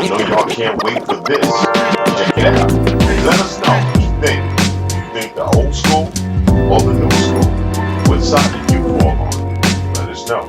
I know y'all can't wait for this. Check it out. Let us know what you think. You think the old school or the new school? What side do you fall on? Let us know.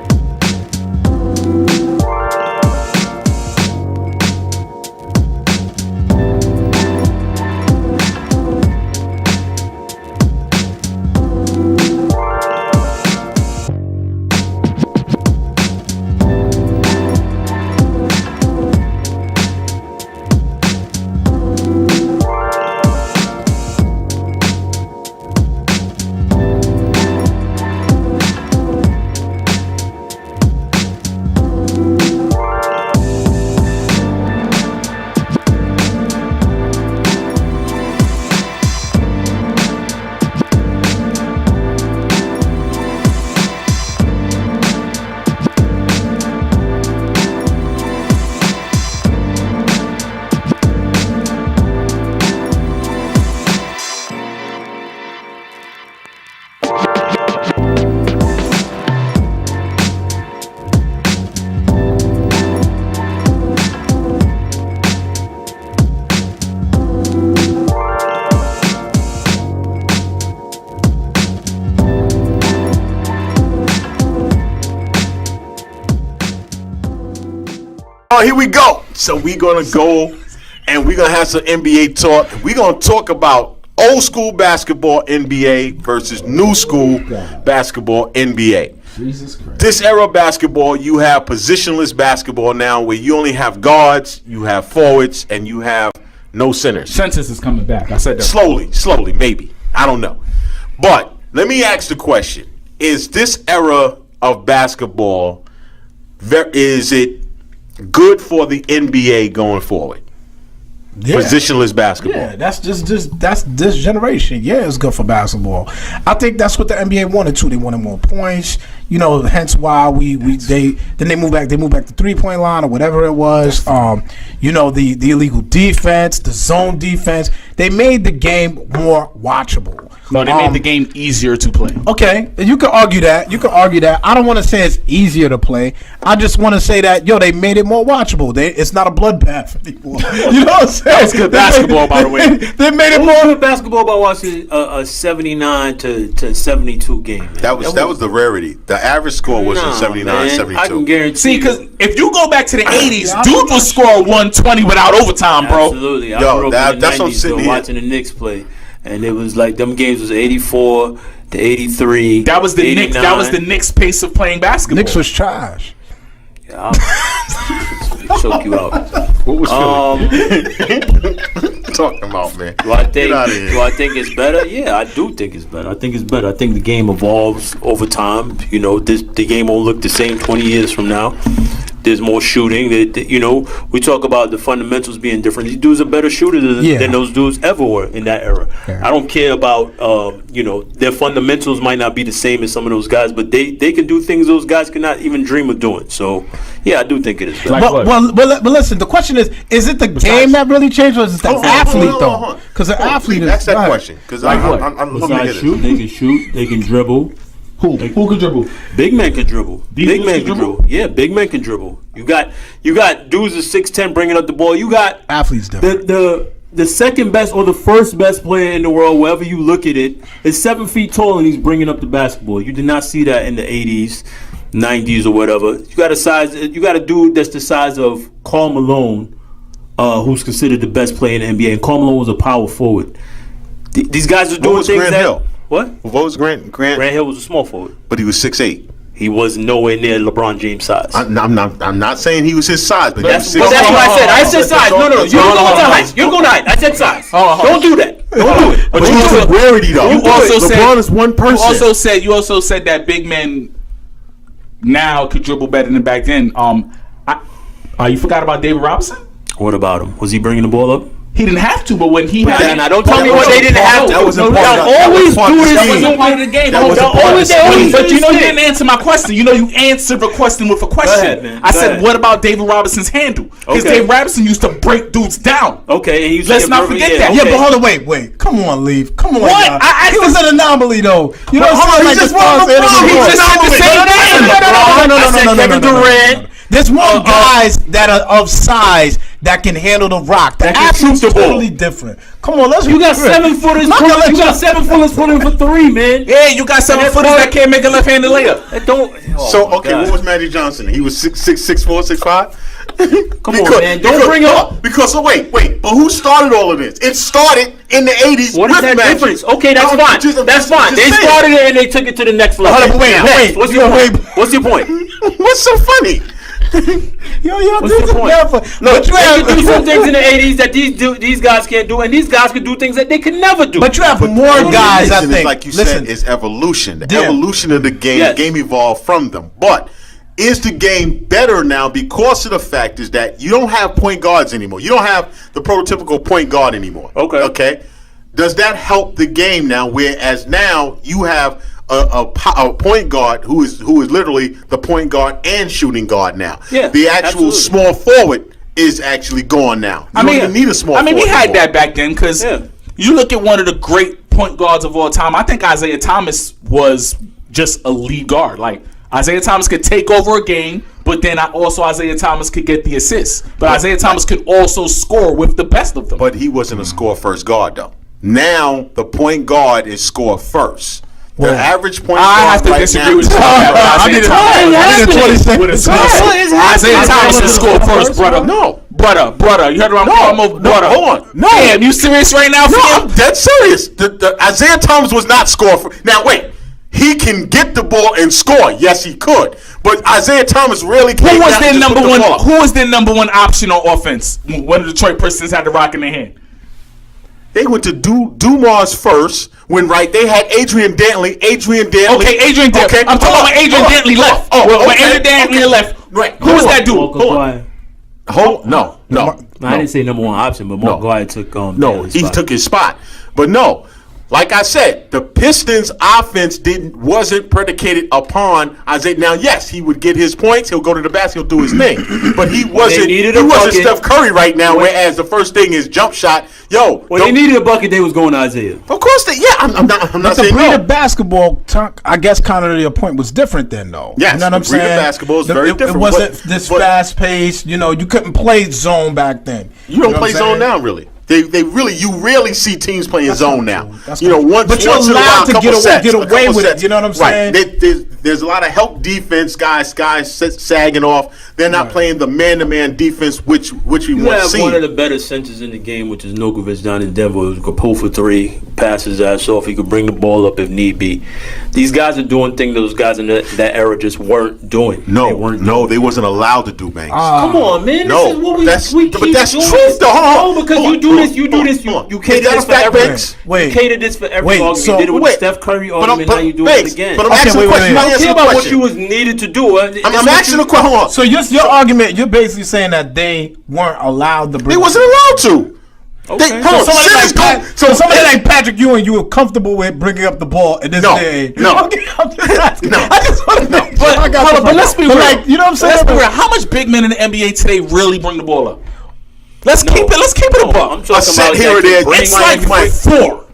Here we go. So we're going to go and we're going to have some NBA talk. We're going to talk about old school basketball NBA versus new school basketball NBA. Jesus Christ. This era of basketball, you have positionless basketball now where you only have guards, you have forwards, and you have no centers. Census is coming back. I said that. Slowly, maybe. I don't know. But let me ask the question. Is this era of basketball, is it good for the NBA going forward? Yeah. Positionless basketball. Yeah, that's that's this generation. Yeah, it's good for basketball. I think that's what the NBA wanted too. They wanted more points. You know, hence why they moved back to 3-point line or whatever it was. You know, the illegal defense, the zone defense. They made the game more watchable. No, they made the game easier to play. Okay, you can argue that. I don't want to say it's easier to play. I just want to say that they made it more watchable. It's not a bloodbath anymore. You know what I'm saying? That was good basketball, by the way. They made it What was more good basketball by watching a 79 to 72 game? Man? That was the rarity. The average score wasn't 79, man. 72. I can guarantee. See, because if you go back to the 80s, dude will score 120 without overtime, bro. Absolutely. I Yo, grew up that's in the what I'm 90s sitting though, here. watching the Knicks play. And it was like them games was 84 to 83. That was the 89. Knicks. That was the Knicks' pace of playing basketball. Knicks was trash. Yeah, I'll choke you out. What was talking about, man? Do I think? Get outta here. Do I think it's better? Yeah, I do think it's better. I think it's better. I think the game evolves over time. You know, the game won't look the same 20 years from now. There's more shooting. We talk about the fundamentals being different. These dudes are better shooters than those dudes ever were in that era. Yeah. I don't care about, their fundamentals might not be the same as some of those guys, but they can do things those guys cannot even dream of doing. So, yeah, I do think it is better. Like But listen, the question is it the game that really changed, or is it the athlete though? Because the athlete is Ask that question, because I'm looking at Besides shoot, it. they can shoot, they can dribble. Who can dribble? Big men can dribble. These Big dudes men can can dribble? dribble. Yeah, big men can dribble. You got dudes at 6'10" bringing up the ball. You got athletes different. the second best or the first best player in the world, wherever you look at it, is 7 feet tall and he's bringing up the basketball. You did not see that in the 80s, 90s, or whatever. You got a dude that's the size of Karl Malone, who's considered the best player in the NBA, and Karl Malone was a power forward. These guys are doing was things Grant that. Hill? What? What was Grant? Grant Hill was a small forward. But he was 6'8". He was nowhere near LeBron James' size. I'm not saying he was his size, but That's he was what 6'8". I said. I said size. No. You're going to height. You're going to height. I said size. Don't do that. Don't do it. But you was rarity though. You also said LeBron is one person. You also said that big men now could dribble better than back then. You forgot about David Robinson? What about him? Was he bringing the ball up? He didn't have to, but when he had, Now, don't tell me what they didn't have to. That wasn't Y'all part of- always that do was this. part of the wasn't part of the game. That wasn't part of the scheme. But you didn't answer my question. You answered the question with a question. ahead, man. I Go said, ahead. what about David Robinson's handle? Because Okay. David Robinson used to break dudes down. Okay, and he used to Let's get not perfect- forget that. okay. Yeah, but hold on, wait. Come on, Leave. Come on, What? y'all. I He was an anomaly, though. You know what hold on, I'm saying? he just Like, won this LeBron. was- He just said the same thing. No, I said Kevin Durant. There's more guys that are of size that can handle the rock. The That can athlete's shoot the ball. totally different. Come on, let's. You got 7-footers. Not gonna let You got 7-footers pulling for 3, man. Yeah, you got 7-footers that can't make a left-handed layup. That don't. So my okay, God. what was Magic Johnson? He was 6'4", 6'5". Come on, man. Don't bring up. Because wait, but who started all of this? It started in the 80s. What is with that Magic. difference? Okay, that's I'm fine. just- That's fine. just They saying. started it and they took it to the next level. Hold on, wait, Next. wait. What's your Wait. point? What's your point? What's so funny? Yo, What's this the is point? never. But you They have, could do some things in the 80s that these guys can't do, and these guys could do things that they could never do. but you have more guys. I Listen, think. like you Listen, said, it's evolution. The Yeah. evolution of the game. Yes. The game evolved from them. But is the game better now because of the fact is that you don't have point guards anymore. You don't have the prototypical point guard anymore. Okay. Okay. Does that help the game now? Whereas now you have a point guard who is literally the point guard and shooting guard now. Yeah, The actual absolutely. small forward is actually gone now. You don't even need a small forward we had anymore. that back then because Yeah. you look at one of the great point guards of all time. I think Isaiah Thomas was just a lead guard. Like Isaiah Thomas could take over a game, but then Isaiah Thomas could get the assists. But Isaiah Thomas could also score with the best of them. But he wasn't a score first guard though. Now the point guard is score first. The average point guard I have to right disagree now, with you. I need I need a 20 seconds. With a small Isaiah Thomas should score first, brother. No. Brother. You heard what I'm talking about, brother. Hold on. No. Damn, you serious right now? No, fam? I'm dead serious. The Isaiah Thomas was not score for. Now wait, he can get the ball and score. Yes, he could. But Isaiah Thomas really Who came was down their and just number put the one? ball up. Who was their number one option on offense when the Detroit Pistons had the rock in their hand? They went to Dumars first when they had Adrian Dantley. Okay, Adrian Dantley. Okay, I'm talking about when Adrian Dantley left. When Adrian Dantley left. Right. Who was that dude? Walker Hold on. Quiet. No. I didn't say number one option, but Mark Quiet took No, Dantley's he spot. took his spot. But no, like I said, the Pistons' offense wasn't predicated upon Isaiah. Now, yes, he would get his points. He'll go to the basket. He'll do his thing. But he wasn't. He needed a wasn't bucket. Steph Curry right now. Whereas the first thing is jump shot. Yo, When they needed a bucket, they was going to Isaiah. of course, I'm not The saying breed no. of basketball, I guess, kind of to your point, was different then, though. Yes, you know what the I'm breed of saying? basketball is very different, It wasn't but- this but- fast paced. You know, you couldn't play zone back then. You don't know play what I'm zone saying? now, really. You rarely see teams playing zone now. That's You know, not true. once But you're in a while, allowed to couple get away- sets, get a away couple with it, sets. you know what I'm Right. saying? There's a lot of help defense, guys sagging off. They're not playing the man-to-man defense, which we You want to have see. one of the better centers in the game, which is Nokovic down in Denver, who could pull for 3, pass his ass off. He could bring the ball up if need be. These guys are doing things those guys in that era just weren't doing. They wasn't allowed to do, Banks. Come on, man. No, This is what we that's- keep but that's doing. truth, though. Hold on. No, because Hold you on, do hold this, on, you do hold this, on, hold on. you Is cater that this a for fact, every. Banks? Wait. You cater this for every Wait, argument. so- You did it with wait. the Steph Curry But I'm- argument. Now you do Banks, it again. but I'm Okay, asking wait, a question. wait, I'm wait. I don't care asking a about what question. you was needed to do. I'm asking a question. Hold on. So your argument, you're basically saying that they weren't allowed to bring. They wasn't allowed to. Okay. Hold on. Somebody Simmons like, go- so somebody like Patrick Ewing, you were comfortable with bringing up the ball in this No, day. no. I'm just asking. No. I just want to know. But let's be real. Like, you know what I'm saying? Let's be real. How much big men in the NBA today really bring the ball up? Let's keep it a buck. I'm talking A set about here or that you there. bring It's Mike, like 4.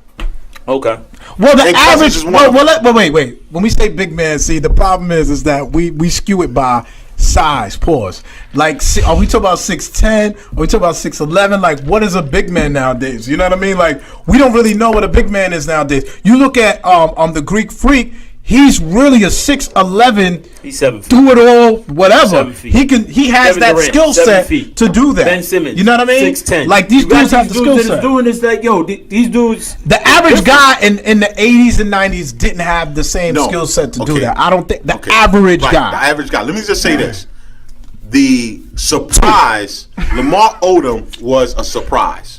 Okay. Well, the And Cousins average. is one. Well, wait. When we say big man, see, the problem is that we skew it by size. Pause. Like, are we talking about 6'10"? Are we talking about 6'11"? Like, what is a big man nowadays? You know what I mean? Like, we don't really know what a big man is nowadays. You look at the Greek Freak. He's really a 6'11". He's 7 feet. Do it all, whatever. 7 feet. He has Kevin that Durant, skill 7 set feet. to do that. Ben Simmons. You know what I mean? 6'10". Like, these You got dudes have the these skill dudes that is set. doing this, like, yo, these dudes. The average guy in the 80s and 90s didn't have the same No. skill set to do Okay. that. I don't think the Okay. average Right, guy. The average guy. Let me just say this. The surprise, Lamar Odom was a surprise.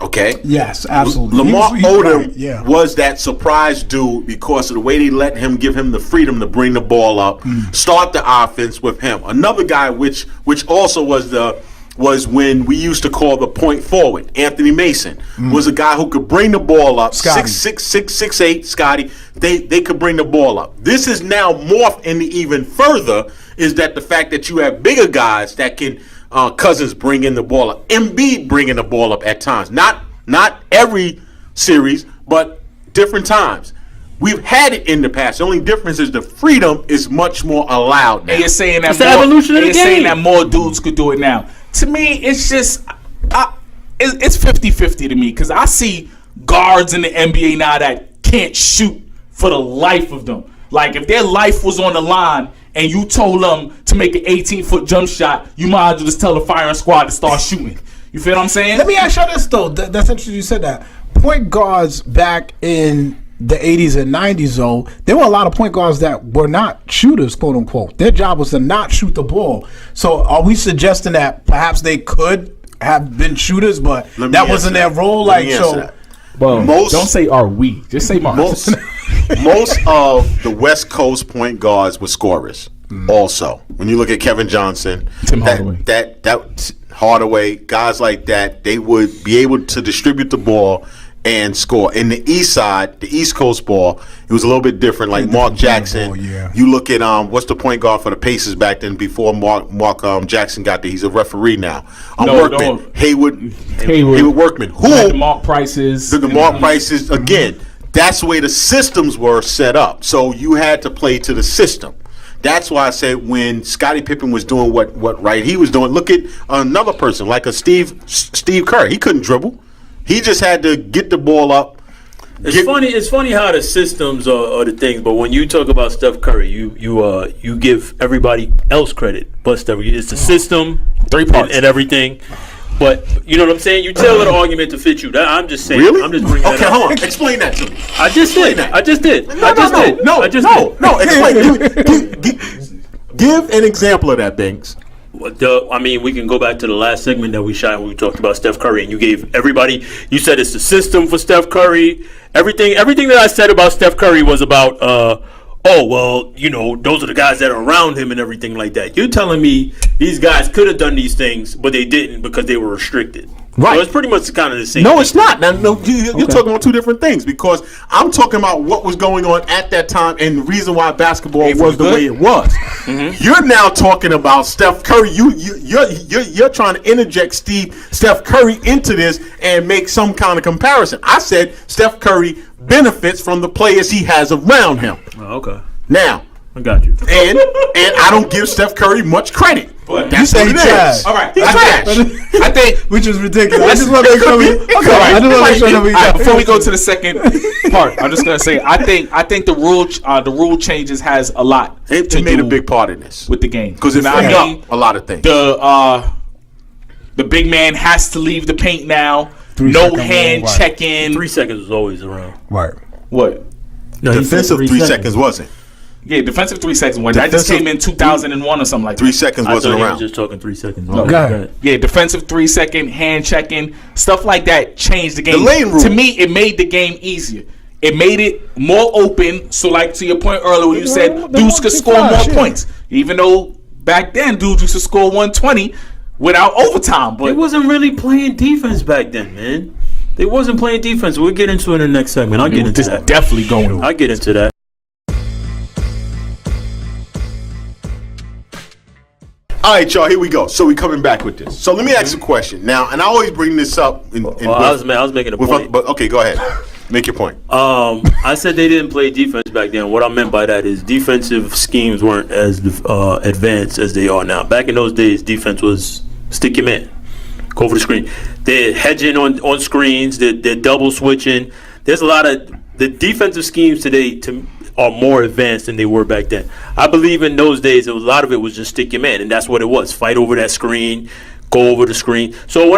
Okay? Yes, absolutely. Lamar He's Odom right, yeah. was that surprise dude because of the way they let him give him the freedom to bring the ball up, start the offense with him. Another guy which also was when we used to call the point forward. Anthony Mason was a guy who could bring the ball up. Scotty. 6'6", 6'8", Scotty. They could bring the ball up. This is now morphed into even further is that the fact that you have bigger guys that can Cousins bringing the ball up. Embiid bringing the ball up at times. Not every series, but different times. We've had it in the past. The only difference is the freedom is much more allowed now. And you're saying that It's the evolution of the you're saying game. that more dudes could do it now. to me, it's just it's 50-50 to me because I see guards in the NBA now that can't shoot for the life of them. Like if their life was on the line and you told them to make an 18-foot jump shot, you might as well just tell the firing squad to start shooting. You feel what I'm saying? Let me ask you this though. That's interesting you said that. Point guards back in the 80s and 90s, though, there were a lot of point guards that were not shooters, quote unquote. Their job was to not shoot the ball. So are we suggesting that perhaps they could have been shooters, but that wasn't their role? Like, so. Well, don't say are we. Just say Mark. Most of the West Coast point guards were scorers. Also, when you look at Kevin Johnson, Tim Hardaway, that Hardaway, guys like that, they would be able to distribute the ball and score. In the East side, the East Coast ball, it was a little bit different. Like Mark Jackson, you look at what's the point guard for the Pacers back then before Mark Jackson got there. He's a referee now. Workman, Hayward Workman. Who the Mark Prices? The Mark Prices again. That's the way the systems were set up. So you had to play to the system. That's why I said when Scottie Pippen was doing what he was doing. Look at another person like a Steve Kerr. He couldn't dribble. He just had to get the ball up. It's funny how the systems are the things, but when you talk about Steph Curry, you give everybody else credit, but Steph, it's the system, 3 parts and everything. But you know what I'm saying? You tailor the argument to fit you. I'm just saying. Really? I'm just bringing okay, that hold up. on. Explain that to me. I just did. No. Explain. Give an example of that, Banks. We can go back to the last segment that we shot when we talked about Steph Curry, and you gave everybody. You said it's the system for Steph Curry. Everything that I said about Steph Curry was about. Those are the guys that are around him and everything like that. You're telling me these guys could have done these things, but they didn't because they were restricted. Right. So it's pretty much kind of the same. No, thing. it's not. Now, you're talking about two different things because I'm talking about what was going on at that time and the reason why basketball was the way it was. Mm-hmm. You're now talking about Steph Curry. You're trying to interject Steph Curry into this and make some kind of comparison. I said Steph Curry benefits from the players he has around him. Oh, okay. Now, I got you. And I don't give Steph Curry much credit. But you say he's trash. All right, he's trash. I think, which is ridiculous. I just want to make sure before we go to the second part, I'm just gonna say I think the rule changes has a lot. It made a big part in this with the game because it freed up a lot of things. The big man has to leave the paint now. No hand check-in. 3 seconds was always around. Right. What? No, defensive 3 seconds wasn't. Yeah, defensive 3 seconds. That just came in 2001 or something like that. 3 seconds wasn't around. I was just talking 3 seconds. No, go ahead. Yeah, defensive 3 second, hand checking, stuff like that changed the game. The lane rule. To me, it made the game easier. It made it more open. So, like to your point earlier, when you said dudes could score more points, even though back then dudes used to score 120 without overtime. But they wasn't really playing defense back then, man. They wasn't playing defense. We'll get into it in the next segment. I'll get into that. Definitely going. I'll get into that. All right, y'all, here we go. So we're coming back with this. So let me ask you a question. Now, and I always bring this up. I was making a point. But okay, go ahead. Make your point. I said they didn't play defense back then. What I meant by that is defensive schemes weren't as advanced as they are now. Back in those days, defense was stick your man, go for the screen. They're hedging on screens. They're double switching. There's a lot of the defensive schemes today are more advanced than they were back then. I believe in those days, a lot of it was just stick your man, and that's what it was. Fight over that screen, go over the screen. So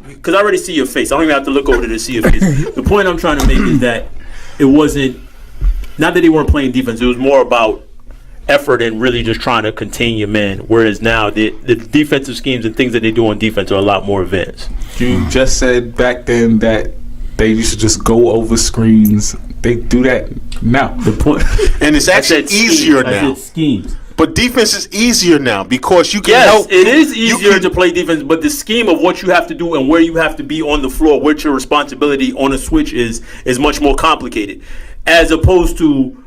because I already see your face, I don't even have to look over to see your face. The point I'm trying to make is that it wasn't, not that they weren't playing defense, it was more about effort and really just trying to contain your man. Whereas now, the defensive schemes and things that they do on defense are a lot more advanced. You just said back then that they used to just go over screens. They do that now. The point, and it's actually easier now. Schemes. But defense is easier now because you can help. It is easier to play defense, but the scheme of what you have to do and where you have to be on the floor, what your responsibility on a switch is much more complicated. As opposed to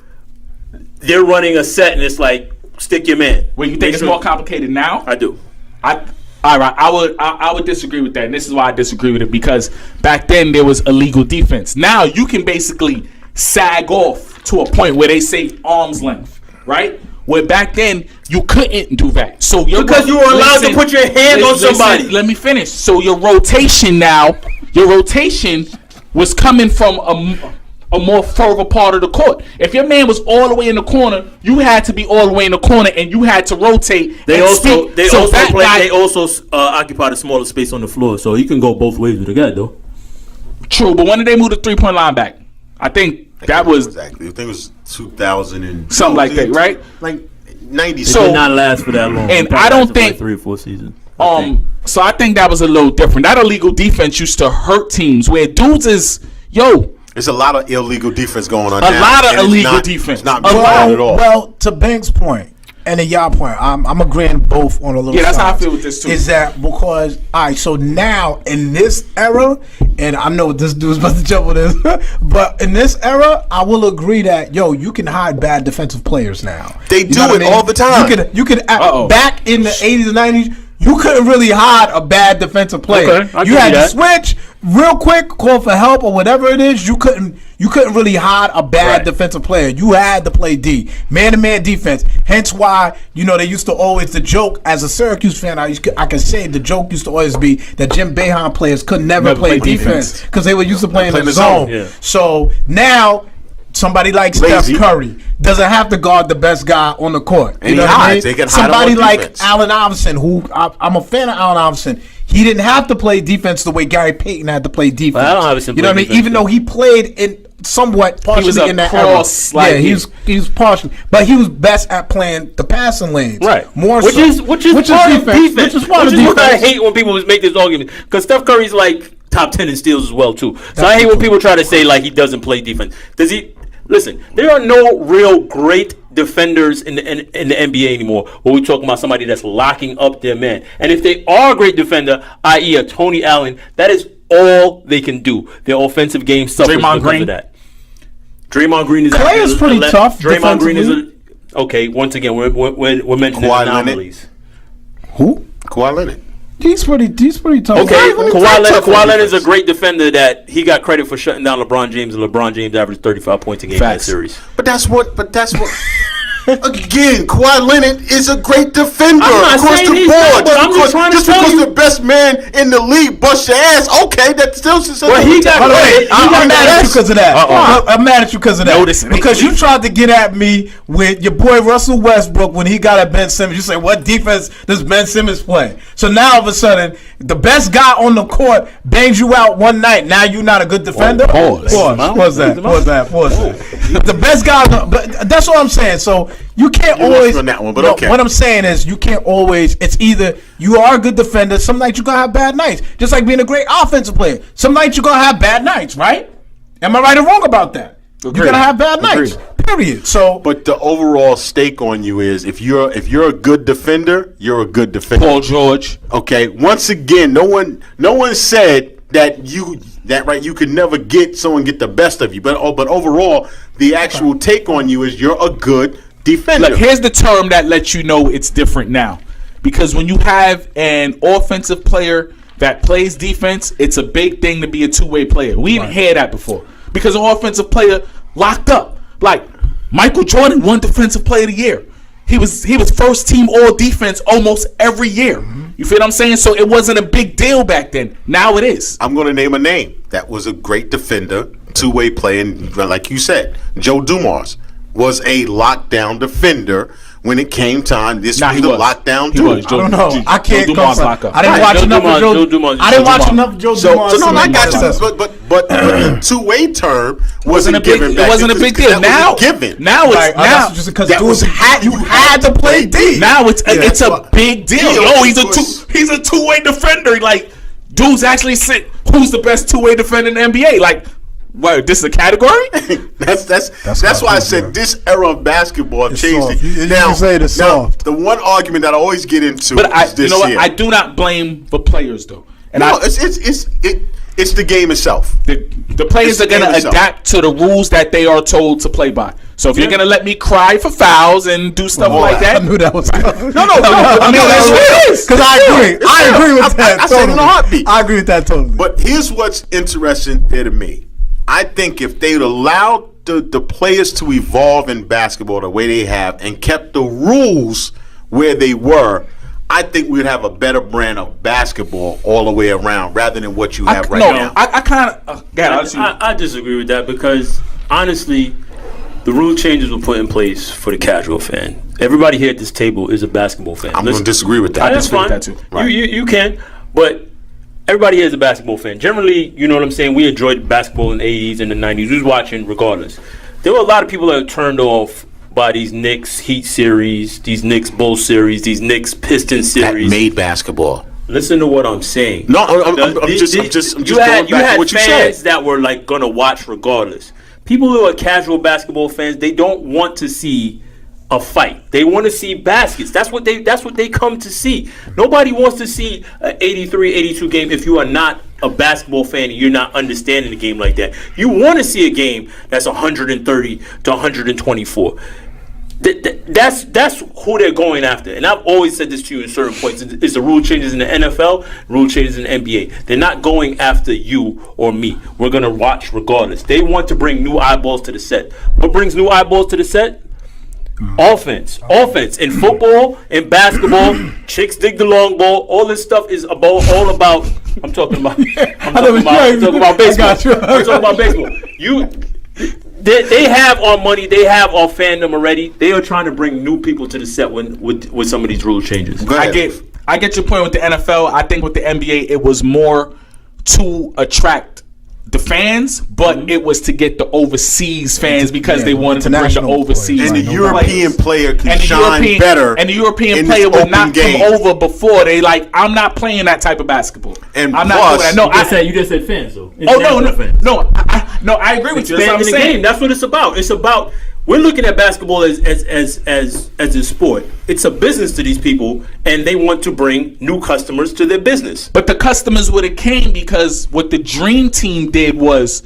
they're running a set and it's like stick your man. Well, you think it's more complicated now? I do. All right, I would disagree with that, and this is why I disagree with it, because back then there was illegal defense. Now you can basically sag off to a point where they say arm's length, right? Where back then You couldn't do that. So Because you were allowed to put your hand on somebody. Let me finish. So your rotation was coming from a more further part of the court. If your man was all the way in the corner, you had to be all the way in the corner, and you had to rotate. They also occupied a smaller space on the floor, so you can go both ways with the guy, though. True, but when did they move the 3-point line back? I think that was exactly. I think it was 2000 and something like that, right? Like 90. So- It did not last for that long. And It probably I don't lasted for like think- 3 or 4 seasons. So I think that was a little different. That illegal defense used to hurt teams where dudes is There's a lot of illegal defense going on. A now, lot of and it's illegal not- defense. It's not A being lot. done at all. Well, to Bank's point and to y'all point, I'm agreeing both on a little. Yeah, that's how I sides. feel with this too. Is that because all right? So now in this era, and I know this dude's about to jump on this, but in this era, I will agree that you can hide bad defensive players now. They You do know what it I mean? all the time. You can Uh-oh. back in the 80s and 90s. You couldn't really hide a bad defensive player. Okay, I You give had you to that. switch real quick, call for help or whatever it is. You couldn't really hide a bad Right. defensive player. You had to play D, man-to-man defense. Hence why they used to always the joke as a Syracuse fan. I can say the joke used to always be that Jim Boeheim players could never play defense because they were used to playing in the zone. Yeah. So now somebody like Lazy. Steph Curry doesn't have to guard the best guy on the court. And he what I hides. mean? They can hide him Somebody on like defense. Allen Iverson, who I'm a fan of Allen Iverson. He didn't have to play defense the way Gary Payton had to play defense. Well, Allen Iverson you know what I played mean? Even defense, though he played in somewhat partially was a in that cross, era. like, Yeah, he was partially, but he was best at playing the passing lanes. Right. More which so. is part of defense. Which is part of what I defense. hate when people make this argument, because Steph Curry's like top 10 in steals as well too. So I hate when people try to say like he doesn't play defense. Does he? Listen, there are no real great defenders in the NBA anymore where we're talking about somebody that's locking up their man. And if they are a great defender, i.e. a Tony Allen, that is all they can do. Their offensive game suffers Draymond because Green? of that. Draymond Green is Clay is pretty tough Draymond Green is defensively. okay. Once again, we're mentioning Kawhi Leonard. anomalies. Who? Kawhi Leonard. He's pretty tough. Okay, Kawhi Leonard- Kawhi Leonard is a great defender that he got credit for shutting down LeBron James, and LeBron James averaged 35 points a game Facts. in that series. But that's what. Again, Kawhi Leonard is a great defender I'm not across saying the he's board. not, but I'm just trying to tell because you. the best man in the league bust your ass. Okay, that still should. Well, he got Hold on, credit. I'm mad at you because of that. I'm mad at you because of that. Notice me. Because you tried to get at me with your boy Russell Westbrook when he got at Ben Simmons. You say, what defense does Ben Simmons play? So now all of a sudden, the best guy on the court bangs you out one night. Now you're not a good defender? Pause. Pause that. The best guy, but that's what I'm saying. So you can't You lost always. me on that one, but no, okay. What I'm saying is you can't always. It's either you are a good defender. Some nights you're gonna have bad nights. Just like being a great offensive player. Some nights you're gonna have bad nights, right? Am I right or wrong about that? Agreed. You're gonna have bad nights. Agreed. Period. So But the overall stake on you is if you're a good defender, you're a good defender. Paul George. Okay. Once again, no one said that you could never get the best of you. But overall, the actual take on you is you're a good defender. Look, here's the term that lets you know it's different now. Because when you have an offensive player that plays defense, it's a big thing to be a two-way player. We didn't hear that before. Because an offensive player locked up. Like, Michael Jordan won Defensive Player of the Year. He was first team all defense almost every year. You feel what I'm saying? So it wasn't a big deal back then. Now it is. I'm going to name a name that was a great defender, two-way player, and like you said, Joe Dumars was a lockdown defender. When it came time, this Nah, was he the was. lockdown He dude. was. I don't know. I can't Joe go. Dumars for- lock up. I didn't Right, watch Joe enough Dumars- of Joe Joe. Dumars- I didn't Joe watch Dumars. enough of Joe So Dumars. no, to I make got my you. assessment. But the two-way term wasn't a big. given It back wasn't a then big 'cause deal. that was Now, a given. now it's Right, now. that's just because that dudes was- you had to play D. Now it's Yeah, it's a but- big deal. Yeah, Yo, because- he's a two-way defender. Like, dudes actually sit. Who's the best two-way defender in the NBA? Like, what? This is a category? That's why I said this era of basketball It's changed soft. it. You can say it's soft. The one argument that I always get into But is this here. I do not blame the players though. And no, it's the game itself. the players It's are the going game to itself. adapt to the rules that they are told to play by. So if you're going to let me cry for fouls and do stuff like I that, knew that was coming. No. I mean, that's what it is. Because I agree. It's I real. agree with that. I said it in a heartbeat. I agree with that totally. But here's what's interesting there to me. I think if they'd allowed the players to evolve in basketball the way they have and kept the rules where they were, I think we'd have a better brand of basketball all the way around rather than what you have right now. I kind of. I disagree with that because honestly, the rule changes were put in place for the casual fan. Everybody here at this table is a basketball fan. I'm going to disagree with that. That's fine. That too. Right. You can, but everybody here is a basketball fan. Generally, you know what I'm saying. We enjoyed basketball in the '80s and the '90s. We was watching regardless. There were a lot of people that were turned off by these Knicks Heat series, these Knicks Bulls series, these Knicks Pistons That series. made basketball. Listen to what I'm saying. No, I'm just going back to what you said. Fans that were like gonna watch regardless. People who are casual basketball fans, they don't want to see a fight. They want to see baskets. That's what they come to see. Nobody wants to see an 83-82 game if you are not a basketball fan and you're not understanding the game like that. You want to see a game that's 130 to 124. That's who they're going after. And I've always said this to you in certain points. It's the rule changes in the NFL, rule changes in the NBA. They're not going after you or me. We're going to watch regardless. They want to bring new eyeballs to the set. What brings new eyeballs to the set? Offense. In football, in basketball, chicks dig the long ball. All this stuff is all about. I'm talking about baseball. I'm talking about baseball. They have our money. They have our fandom already. They are trying to bring new people to the set with some of these rule changes. Go ahead. I get your point with the NFL. I think with the NBA, it was more to attract the fans, but it was to get the overseas fans because they wanted to bring the overseas and the players. European player can shine better. And the European in player this would not open game. come over before they I'm not playing that type of basketball. And I'm plus, not doing that. You just said fans though. No, I agree with you. That's what I'm Expanding the saying. game. That's what it's about. It's about we're looking at basketball as a sport. It's a business to these people, and they want to bring new customers to their business. But the customers would have came because what the Dream Team did was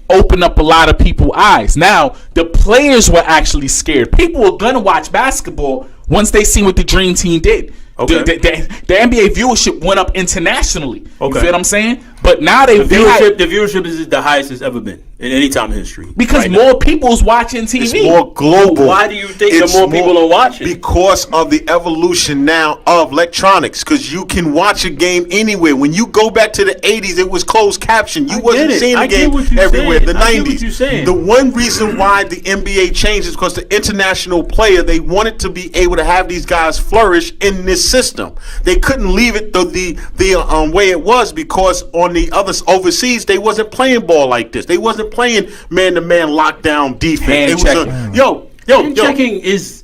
open up a lot of people's eyes. Now, the players were actually scared. People were going to watch basketball once they seen what the Dream Team did. Okay. The NBA viewership went up internationally. You Okay. feel what I'm saying? But now the viewership is the highest it's ever been in any time in history. because right more people's watching TV. It's more global. Why do you think that more people are watching? Because of the evolution now of electronics. Because you can watch a game anywhere. When you go back to the 80s, it was closed caption. You wasn't seeing the game everywhere. The 90s. The one reason why the NBA changed is because the international player, they wanted to be able to have these guys flourish in this system. They couldn't leave it the way it was because on the other overseas, they wasn't playing ball like this. They wasn't playing man-to-man lockdown defense. Hand checking is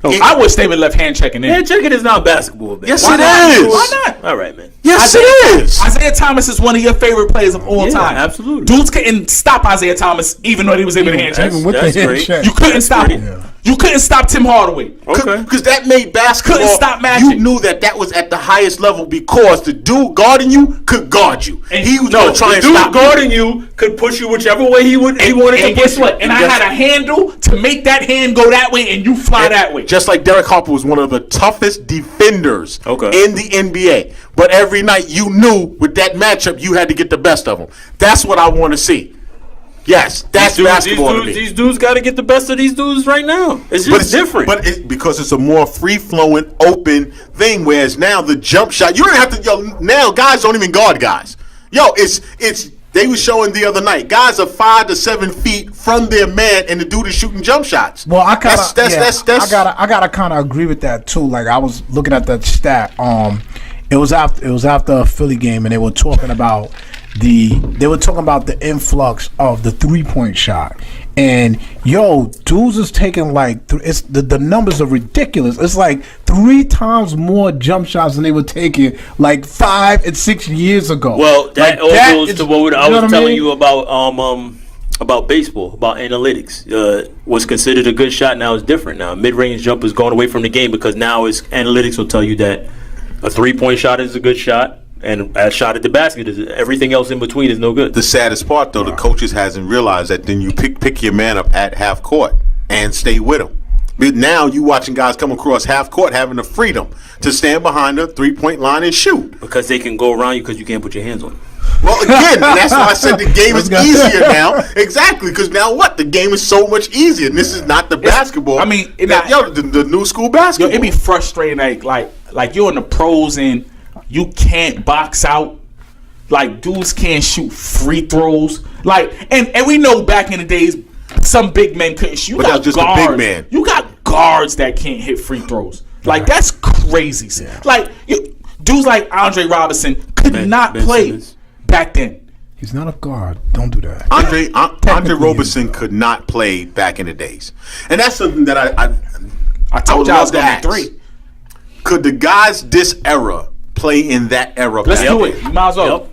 I wish they would left hand checking in. hand checking is not basketball, man. Yes, Why it not? is. Why not? All right, man. Yes, it is. Isaiah Thomas is one of your favorite players of all Yeah, time. absolutely. Dudes couldn't stop Isaiah Thomas even though he was able to hand check. Even with That's the hand great. check. You couldn't stop great. him. You couldn't stop Tim Hardaway. Okay. Because that made basketball. Couldn't stop Magic. You knew that was at the highest level because the dude guarding you could guard you. And he was No, going to try the and dude stop guarding you could push you whichever way he wanted And to guess push what? you. And I had a handle to make that hand go that way and you fly that way. Just like Derek Harper was one of the toughest defenders Okay. in the NBA. But every night you knew with that matchup you had to get the best of them. That's what I want to see. Yes, that's basketball to me. These dudes got to get the best of these dudes right now. It's just But it's different. But because it's a more free-flowing, open thing. Whereas now the jump shot, you don't have to. Now guys don't even guard guys. It's. They were showing the other night. Guys are 5 to 7 feet from their man, and the dude is shooting jump shots. Well, I kind of I gotta kind of agree with that too. Like I was looking at that stat. It was after a Philly game, and they were talking about the influx of the 3-point shot. And dudes is taking it's the numbers are ridiculous. It's like 3 times more jump shots than they were taking 5 and 6 years ago. Well, that all goes to what I was telling you about baseball, about analytics. What's considered a good shot now is different now. Mid-range jumpers going away from the game because now analytics will tell you that a 3-point shot is a good shot. And a shot at the basket is everything else in between is no good. The saddest part, though, the coaches hasn't realized that. Then you pick your man up at half court and stay with him. But now you watching guys come across half court having the freedom to stand behind the 3-point line and shoot. Because they can go around you because you can't put your hands on them. Well, again, that's why I said the game is easier now. Exactly, because now what? The game is so much easier. And this is not the basketball. I mean, the new school basketball. It'd be frustrating, like you're in the pros and you can't box out. Like, dudes can't shoot free throws. Like, and we know back in the days, some big men couldn't shoot. You But got that's just guards. a big man. You got guards that can't hit free throws. Like, that's crazy. Yeah. Like, dudes like Andre Robinson could not play Simmons. back then. He's not a guard. Don't do that. Andre Technically, Roberson could not play back in the days. And that's something that I told you I was love going to to be ask. 3. Could the guys this era play in that era? Let's back do then? it. You might as well. Yep.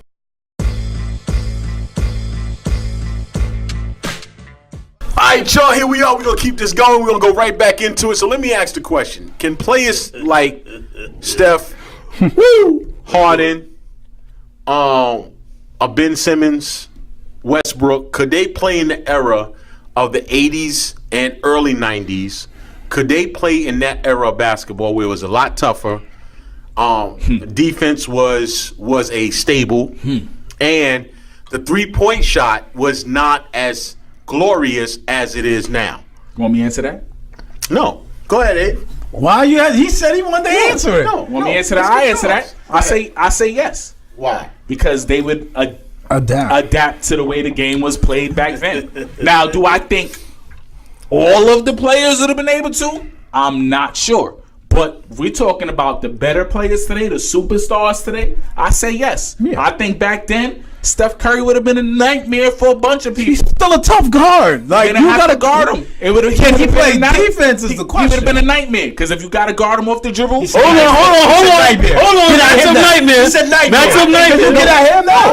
All right, y'all, here we are. We're going to keep this going. We're going to go right back into it. So let me ask the question. Can players like Steph, Harden, Ben Simmons, Westbrook, could they play in the era of the 80s and early 90s? Could they play in that era of basketball where it was a lot tougher? Defense was a stable, and the three-point shot was not as glorious as it is now. Want me to answer that? No, go ahead, Ed. Why you? He said he wanted to answer it. No, Want me to answer that? I answer that. I say yes. Why? Because they would Adapt. adapt to the way the game was played back then. Now, do I think all of the players would have been able to? I'm not sure. But if we're talking about the better players today, the superstars today, I say yes. Yeah. I think back then, Steph Curry would have been a nightmare for a bunch of people. He's still a tough guard. Like, You have to guard him. It would have. Can he play defense? Is the He would question. have been a nightmare because if you got to guard him off the dribble, Hold on. That's some nightmares. That's some nightmares. Get out here now.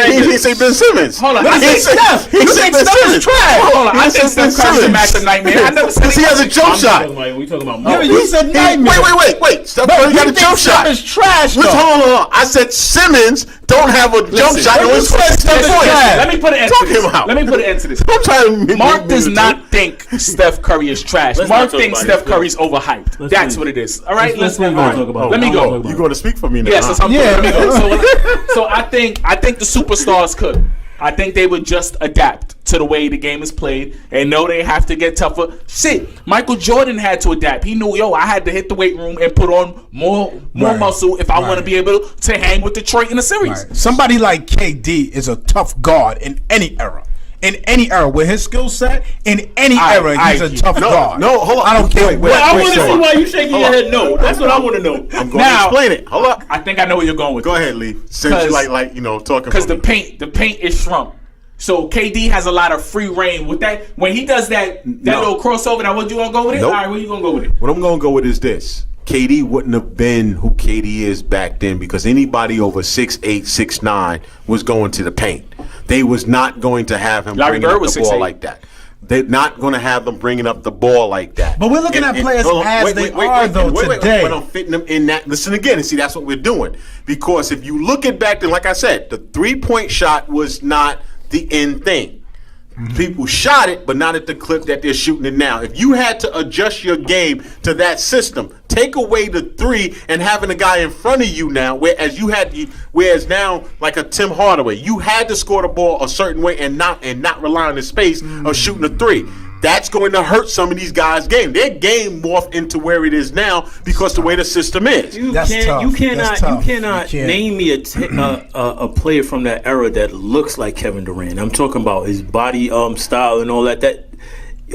He didn't say Ben Simmons. Hold on. He I didn't say Steph. He You said think Ben Steph is Simmons. trash? Hold on. I He think said Ben Steph Curry's a Simmons. master nightmare. I never said Because he has a jump shot. We talking about Yeah, you said nightmare. Wait. Steph Curry got a jump shot. Steph is trash. Listen, though. hold on. I said Simmons don't have a jump shot. you said Steph is trash. Let me put an end to Talking this. about. Let me put an end to this. I'm trying to Mark does not think Steph Curry is trash. Let's Mark not talk thinks about it. Steph Curry's overhyped. That's leave. what it is. All right, Let's move leave it. on. Talk about Let me it. go. You're going to speak for me now. Yes, that's what I'm Yeah. doing. Let me go. So I think the superstars could. I think they would just adapt to the way the game is played and know they have to get tougher. Shit, Michael Jordan had to adapt. He knew, I had to hit the weight room and put on more Right. muscle if I want to Right. be able to hang with Detroit in the series. Right. Somebody like KD is a tough guard in any era. In any era, with his skill set, in any era, he's a tough guard. No, hold on. I don't care. Wait, I wait, want to wait. see why you shaking your head no. That's what I want to know. I'm going Now- to explain it. Hold up. I think I know where you're going with Go this. ahead, Lee. Since you talking Because for me. the paint is shrunk. So KD has a lot of free reign with that. When he does that little crossover, now what you gonna go with it? Nope. All right, where you gonna go with it? What I'm going to go with is this. KD wouldn't have been who KD is back then because anybody over 6'8", 6'9" was going to the paint. They was not going to have him Larry bringing Bird up was the ball 6'8". like that. They're not going to have them bringing up the ball like that. But we're looking at players hold on, as they are, though, today. But I'm fitting them in that. Listen again and see that's what we're doing. Because if you look at back then, like I said, the three-point shot was not the end thing. People shot it, but not at the clip that they're shooting it now. If you had to adjust your game to that system, take away the three and having a guy in front of you now, whereas now like a Tim Hardaway, you had to score the ball a certain way and not rely on the space of shooting a three. That's going to hurt some of these guys' game. Their game morphed into where it is now because the way the system is. That's tough. You That's tough. cannot You can't. name me a player from that era that looks like Kevin Durant. I'm talking about his body style and all that. That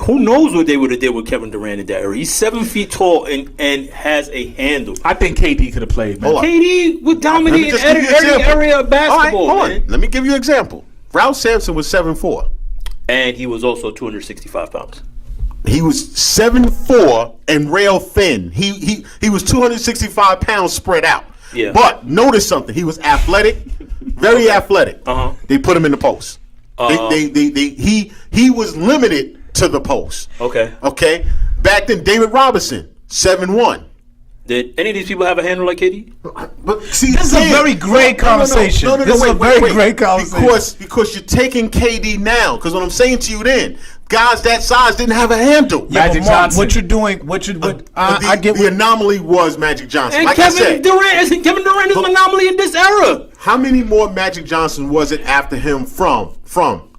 who knows what they would have did with Kevin Durant in that era? He's 7 feet tall and has a handle. I think KD could have played, man. Hold on. KD would Let me dominate just every give you an example. area of basketball. All right, hold man. on. Let me give you an example. Ralph Sampson was 7'4". And he was also 265 pounds. He was 7'4" and rail thin. He was 265 pounds spread out. Yeah. But notice something. He was athletic, very athletic. Uh-huh. They put him in the post. He was limited to the post. Okay. Okay. Back then, David Robinson, 7'1". Did any of these people have a handle like KD? But see, This is a very great conversation. This is a very great conversation. Because you're taking KD now. Because what I'm saying to you then, guys that size didn't have a handle. Yeah, Magic but Mark, Johnson. what you're doing, I get the anomaly was Magic Johnson. And Like I said, Kevin Durant is an anomaly in this era. how many more Magic Johnson was it after him from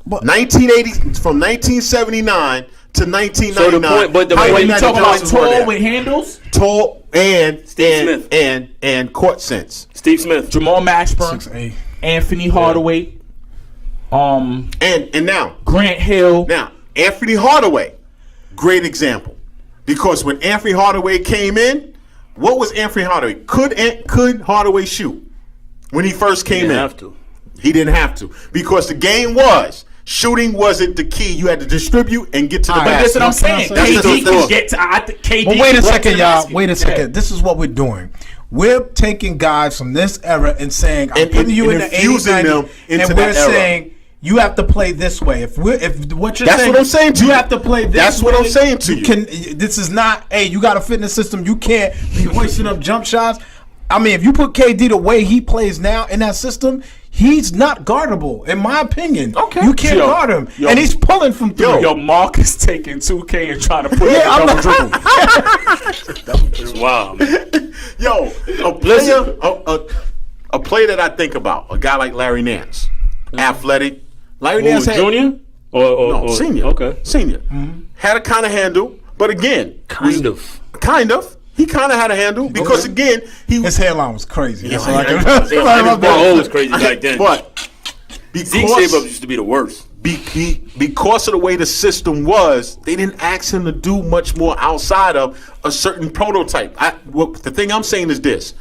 But- 1979 to 1999? So the point- but the how point- many You Magic talking about Johnsons were tall there? with handles? Tall and Steve Smith. and court sense. Steve Smith. Jamal Mashburn, 6'8". Anthony Hardaway, And now Grant Hill. Anthony Hardaway, great example, because when Anthony Hardaway came in, what was Anthony Hardaway? Could Hardaway shoot when he first came in? Didn't have to. He didn't have to, because the game was shooting wasn't the key. You had to distribute and get to the All right, But basket. that's what I'm saying. That's KD the- can get to. KD. But wait a can second, get to the y'all. basket. Wait a second. Yeah. This is what we're doing. We're taking guys from this era and saying, I'm And- putting you and in the 80s, infusing 90s, them into and we're that era. saying you have to play this way. If what you're That's saying, what I'm saying to you you. have to play this That's way. what I'm saying to you. This is not, hey, you got a fitness system. You can't be hoisting up jump shots. I mean, if you put KD the way he plays now in that system, he's not guardable, in my opinion. Okay. You can't Yo, guard him. yo. And he's pulling from three. Yo, Mark is taking 2K and trying to put Yeah, in I'm a double not- dribble. Wow. Yo, a player that I think about, a guy like Larry Nance, athletic. Larry Nance had Junior? Or senior. Okay. Senior. Had a kind of handle, but again, Kind of. He kind of had a handle because again, he His hairline was crazy. Yeah, So I can- yeah, yeah. Ball was crazy back then. But Zeke because, save-ups used to be the worst. because of the way the system was, they didn't ask him to do much more outside of a certain prototype. The thing I'm saying is this: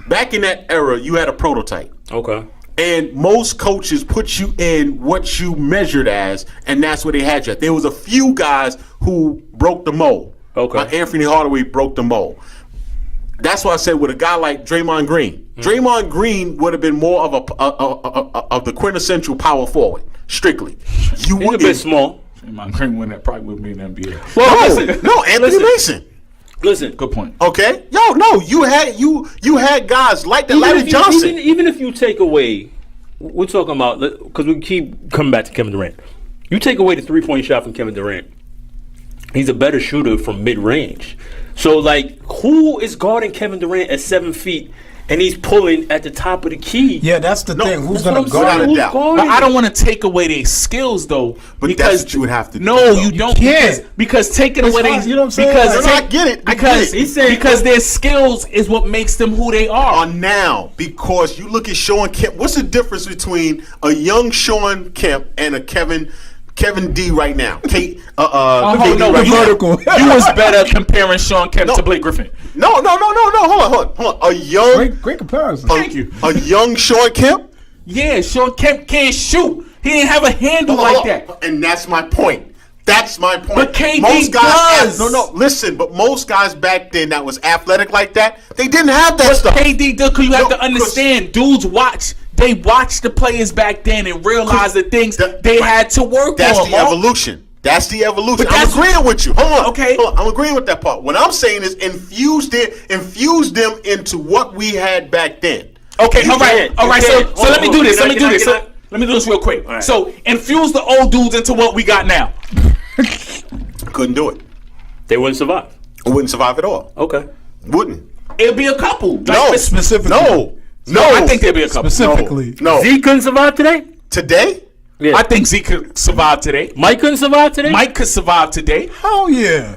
back in that era, you had a prototype. Okay. And most coaches put you in what you measured as, and that's where they had you at. There was a few guys who broke the mold. Okay. Like Anthony Hardaway broke the mold. That's why I said with a guy like Draymond Green. Draymond Green would have been more of the quintessential power forward, strictly. You He's a bit small. My Green win that probably would be in the NBA. Well, No, Anthony Mason. Listen. Good point. Okay, you had guys like that, Larry Johnson. Even if you take away, we're talking about, because we keep coming back to Kevin Durant. You take away the 3-point shot from Kevin Durant, he's a better shooter from mid-range. So, like, who is guarding Kevin Durant at 7 feet and he's pulling at the top of the key? Yeah, that's the thing. Who's That's going what to I'm guard saying. him? Who's doubt. guarding But I him? don't want to take away their skills though. But because that's what you would have to do, No, though. you don't. can't. Because taking It's away hard, their you know what I'm saying? because No, I get it. I Because get it. because their skills is what makes them who they are. Now, because you look at Sean Kemp. What's the difference between a young Sean Kemp and a Kevin D right now? KD Oh, no, right you, now. vertical. you was better comparing Sean Kemp No. to Blake Griffin. No. Hold on. A young, Great comparison. Thank you. a young Sean Kemp. Yeah, Sean Kemp can't shoot. He didn't have a handle like that. And that's my point. That's my point. But KD most guys, does. No. Listen, but most guys back then that was athletic like that, they didn't have that stuff. KD, because you have No, to understand, dudes watch. They watched the players back then and realized the things they had to work That's on. the Mark. evolution. That's the evolution. But I'm that's- agreeing with you. Hold on. Okay. Hold on. I'm agreeing with that part. What I'm saying is infuse them into what we had back then. Okay, You all right. can't. So let me do this. Let me do this. Can I- Let me do this real quick. right. So infuse the old dudes into what we got now. Couldn't do it. They wouldn't survive. I wouldn't survive at all. Okay. Wouldn't. It'll be a couple. No. specifically. No. I think there'll be a couple. Specifically. No. Zeke couldn't survive today? Today? Yeah. I think Zeke could survive today. Mike couldn't survive today? Mike could survive today. Hell yeah.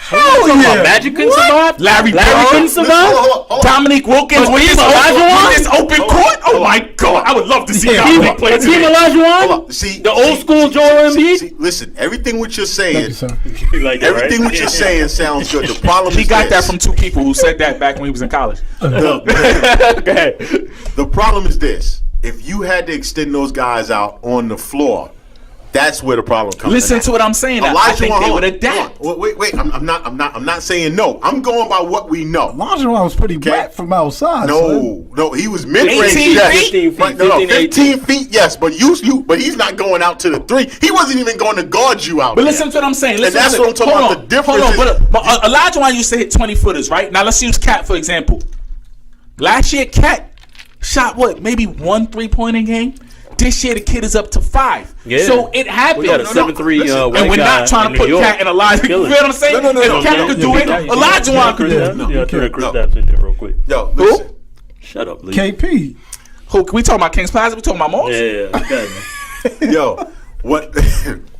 Talking Hell about yeah. Magic couldn't survive? Larry Bird Bird? couldn't Listen, survive? hold on. Dominique Wilkins with this Olajuwon? open court. Oh my God! I would love to see Yeah. Dominique play Hakeem today. Olajuwon? Hold on. See, The old school Joel Embiid? See, listen, everything what you're saying, Thank you, sir. You like that, everything right? what you're saying sounds good. The problem He is got that this. from two people who said that back when he was in college. Go ahead. The problem is this: if you had to extend those guys out on the floor, that's where the problem comes. Listen in. to what I'm saying. I think they would adapt. Wait. I'm not saying no. I'm going by what we know. Olajuwon was pretty wet from outside. son. No, he was mid-range. 18 Yes. feet? 15 feet, Right, no, 15, 15 feet. Yes, but but he's not going out to the three. He wasn't even going to guard you out. But there. listen to what I'm saying. Listen, that's what I'm talking about. The difference Hold on. is- But Olajuwon used to hit 20-footers, right? Now let's use Cat for example. Last year, Cat shot what? Maybe 1 3-pointer game. This year the kid is up to 5. Yeah. So it happened. We got a 7'3" listen, white and we're guy not trying in to put New York. Cat and Elijah. You feel what I'm saying? No. If Cat could do it, Elijah could do it. Yeah, throw that Chris No. Stapps in there real quick. Yo, listen. Shut up, Lee. KP. Who we talking about? Kings Plaza? We talking about Moss? Yeah, okay, man. Yo, what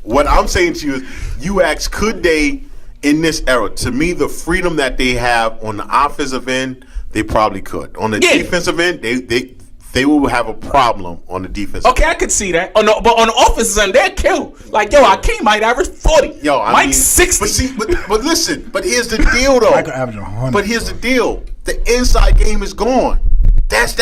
what I'm saying to you is, you ask, could they in this era? To me, the freedom that they have on the offensive end, they probably could. On the defensive end, they will have a problem on the defense. Okay, I could see that. But on the offensive end, they're killed. Like, yo, Akeem might average 40. Yo, I Mike's mean, 60. but listen. But here's the deal, though. Michael average 100. But here's the deal: the inside game is gone. That's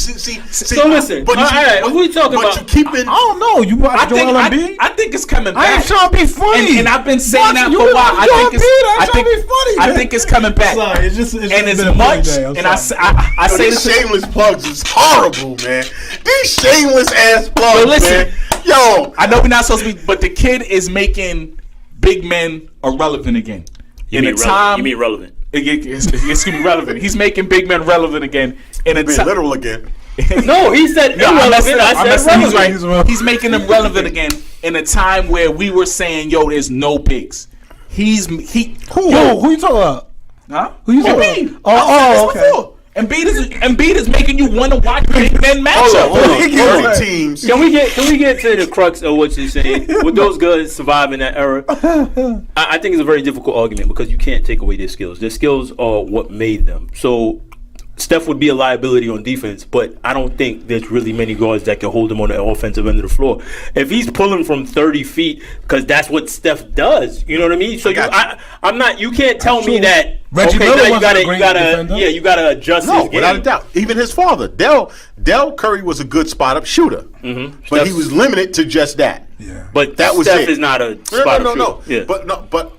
see. So listen, But all right, what we talking about? But you keep it. I don't know. You watch Joel Embiid? I think it's coming I ain't back. trying to be funny. And I've been saying that You for a while. watch I Joel think it's, Embiid? I I ain't think, trying to be funny, I man. think it's coming back. Sorry, it's just and been as a funny much, day. I'm and I sorry. say These this. shameless plugs is horrible, man. These shameless ass plugs, But listen, man. Yo, I know we're not supposed to be, but the kid is making big men irrelevant again. In a time, You mean relevant? Excuse me, relevant. He's making big men relevant again. In a being time. literal again. No, he said No, irrelevant. I said he's relevant. right. He's making them relevant again in a time where we were saying, "Yo, there's no bigs." Who you talking about? Huh? Who you talking Embiid. about? Oh, I said this before. Embiid is making you want to watch big men matchup. Hold on. Right. 30 teams. Can we get to the crux of what you're saying? Would those guys survive in that era? I think it's a very difficult argument because you can't take away their skills. Their skills are what made them. So Steph would be a liability on defense, but I don't think there's really many guards that can hold him on the offensive end of the floor. If he's pulling from 30 feet, because that's what Steph does, you know what I mean? So I'm not. You can't tell me that. Reggie Okay, Miller now you wasn't a gotta, great you gotta, defender. yeah, you gotta adjust No, his game. without a doubt. Even his father, Del Curry, was a good spot-up shooter. Mm-hmm. But Steph's- he was limited to just that. Yeah. But That was Steph it. is not a No, spot no. Yeah. But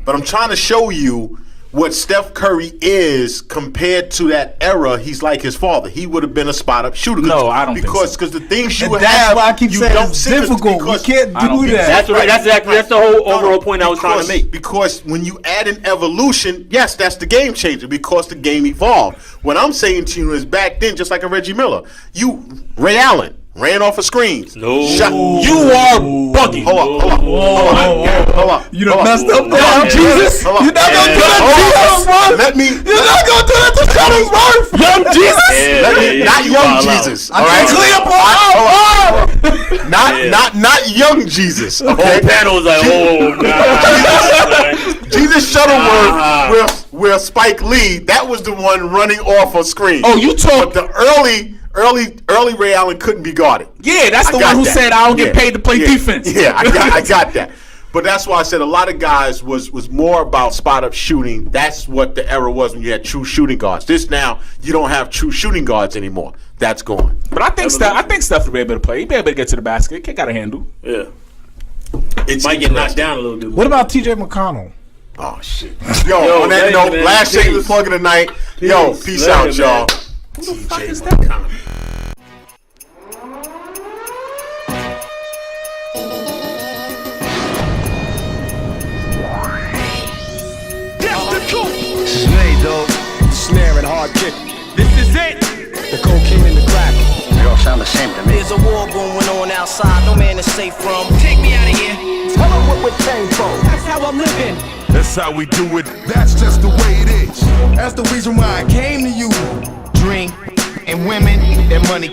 I'm trying to show you what Steph Curry is compared to that era. He's like his father. He would have been a spot-up shooter. No, I don't think so. Because the things you And have, that's why I keep you saying don't it's see it difficult. We because- can't I don't do think that. That's right. That's the whole overall point I was trying to make. Because when you add an evolution, yes, that's the game changer because the game evolved. What I'm saying to you is back then, just like a Reggie Miller, Ray Allen ran off of screens. No. You are bugging. Hold on. You done messed up there, Yeah. Jesus. Hold on. You're not gonna do Hold on. that to Shuttlesworth. Let me. You're not gonna do that to Shuttlesworth. Young Jesus. Not you young wild out. Jesus. I All right. can't clear up on Not young Jesus. The Okay. whole panel was like, oh, nah. Jesus Shuttleworth, where Spike Lee, that was the one running off of screen. Oh, you But talk. the early Ray Allen couldn't be guarded. Yeah, that's the I got one who that. said I don't get Yeah. paid to play Yeah. defense. Yeah, I got that. But that's why I said a lot of guys was more about spot up shooting. That's what the era was when you had true shooting guards. This now you don't have true shooting guards anymore. That's gone. But I think Steph will be able to play. He be able to get to the basket. Kid got a handle. Yeah. It's Might get knocked interesting. down a little bit. What about TJ McConnell? Oh shit. Yo, on that later, note, man. last Peace. shameless plug of the night. Yo, peace Later, out, man. y'all. Who the fuck is that? This is made, though. The snare and hard kick. This is it. The cocaine and the crack. They all sound the same to me. There's a war going on outside, no man is safe from. Take me out of here. Tell them what we came from. That's how I'm living. That's how we do it. That's just the way it is. That's the reason why I came to you. Drink and women and money.